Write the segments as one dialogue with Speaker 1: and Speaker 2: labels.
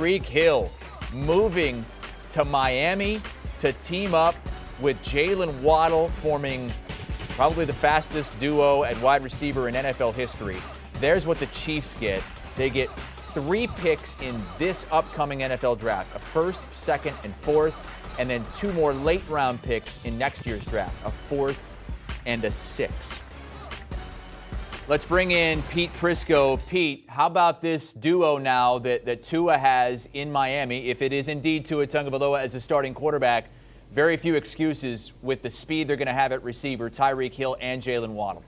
Speaker 1: Tyreek Hill moving to Miami to team up with Jalen Waddle, forming probably the fastest duo at wide receiver in NFL history. There's what the Chiefs get. They get 3 picks in this upcoming NFL draft, a first, second, and fourth, and then 2 more late-round picks in next year's draft, a fourth and a sixth. Let's bring in Pete Prisco. Pete, how about this duo now that Tua has in Miami? If it is indeed Tua Tagovailoa as the starting quarterback, very few excuses with the speed they're going to have at receiver, Tyreek Hill and Jalen Waddle.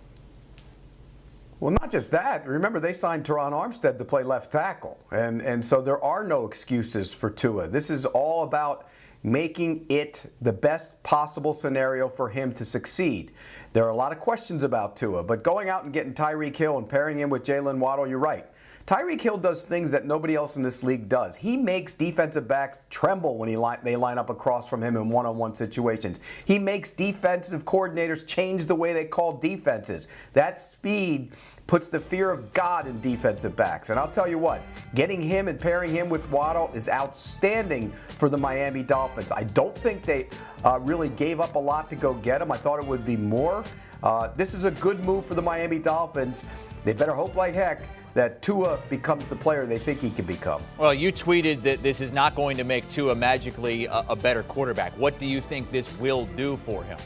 Speaker 2: Well, not just that. Remember, they signed Teron Armstead to play left tackle. And so there are no excuses for Tua. This is all about making it the best possible scenario for him to succeed. There are a lot of questions about Tua, but going out and getting Tyreek Hill and pairing him with Jalen Waddle, you're right. Tyreek Hill does things that nobody else in this league does. He makes defensive backs tremble when they line up across from him in one-on-one situations. He makes defensive coordinators change the way they call defenses. That speed puts the fear of God in defensive backs. And I'll tell you what, getting him and pairing him with Waddle is outstanding for the Miami Dolphins. I don't think they really gave up a lot to go get him. I thought it would be more. This is a good move for the Miami Dolphins. They better hope like heck that Tua becomes the player they think he can become.
Speaker 1: Well, you tweeted that this is not going to make Tua magically a better quarterback. What do you think this will do for him?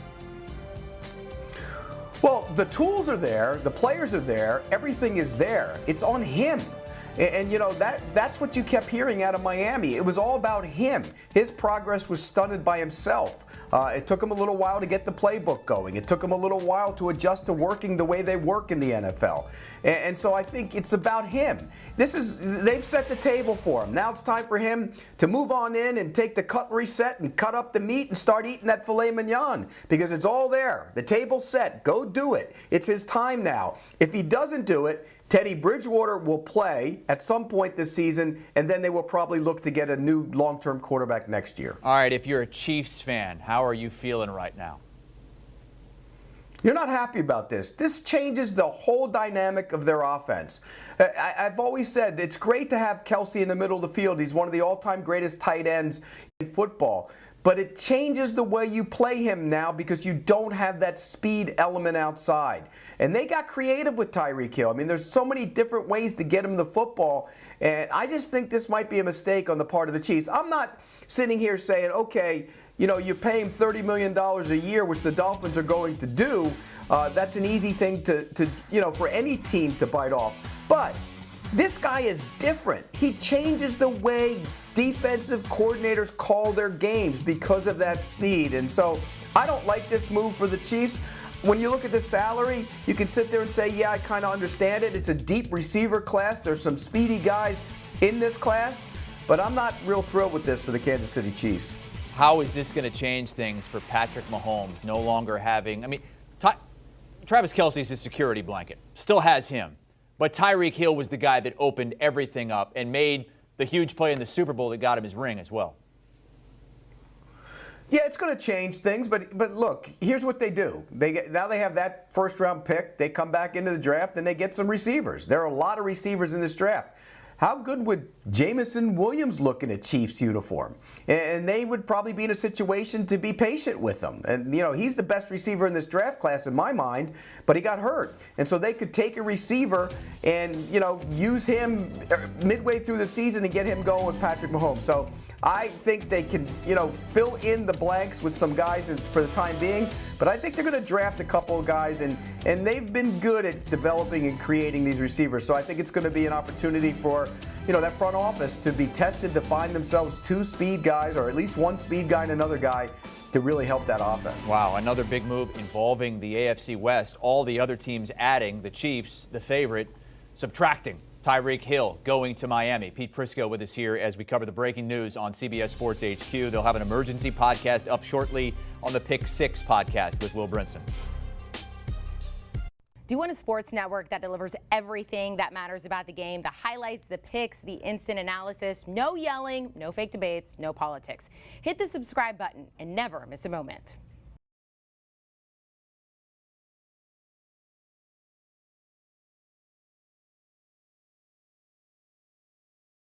Speaker 2: Well, the tools are there, the players are there, everything is there. It's on him. And you know, that's what you kept hearing out of Miami. It was all about him. His progress was stunted by himself. It took him a little while to get the playbook going. It took him a little while to adjust to working the way they work in the NFL. And so I think it's about him. They've set the table for him. Now it's time for him to move on in and take the cutlery set and cut up the meat and start eating that filet mignon, because it's all there. The table's set. Go do it. It's his time now. If he doesn't do it, Teddy Bridgewater will play at some point this season, and then they will probably look to get a new long-term quarterback next year.
Speaker 1: All right, if you're a Chiefs fan, how are you feeling right now?
Speaker 2: You're not happy about this. This changes the whole dynamic of their offense. I've always said it's great to have Kelsey in the middle of the field. He's one of the all-time greatest tight ends in football. But it changes the way you play him now because you don't have that speed element outside. And they got creative with Tyreek Hill. I mean, there's so many different ways to get him the football. And I just think this might be a mistake on the part of the Chiefs. I'm not sitting here saying, okay, you know, you pay him $30 million a year, which the Dolphins are going to do. That's an easy thing to for any team to bite off. But this guy is different. He changes the way defensive coordinators call their games because of that speed. And so I don't like this move for the Chiefs. When you look at the salary, you can sit there and say, yeah, I kind of understand it. It's a deep receiver class. There's some speedy guys in this class. But I'm not real thrilled with this for the Kansas City Chiefs.
Speaker 1: How is this going to change things for Patrick Mahomes no longer having, Travis Kelce's his security blanket, still has him. But Tyreek Hill was the guy that opened everything up and made the huge play in the Super Bowl that got him his ring as well.
Speaker 2: Yeah, it's going to change things, but look, here's what they do. Now they have that first-round pick. They come back into the draft, and they get some receivers. There are a lot of receivers in this draft. How good would Jamison Williams look in a Chiefs uniform? And they would probably be in a situation to be patient with him. And, you know, he's the best receiver in this draft class in my mind, but he got hurt. And so they could take a receiver and, use him midway through the season and get him going with Patrick Mahomes. So I think they can, fill in the blanks with some guys for the time being. But I think they're going to draft a couple of guys, and they've been good at developing and creating these receivers. So I think it's going to be an opportunity for, that front office to be tested to find themselves 2 speed guys, or at least 1 speed guy and another guy, to really help that offense.
Speaker 1: Wow, another big move involving the AFC West. All the other teams adding, the Chiefs, the favorite, subtracting. Tyreek Hill going to Miami. Pete Prisco with us here as we cover the breaking news on CBS Sports HQ. They'll have an emergency podcast up shortly on the Pick 6 podcast with Will Brinson.
Speaker 3: Do you want a sports network that delivers everything that matters about the game? The highlights, the picks, the instant analysis, no yelling, no fake debates, no politics. Hit the subscribe button and never miss a moment.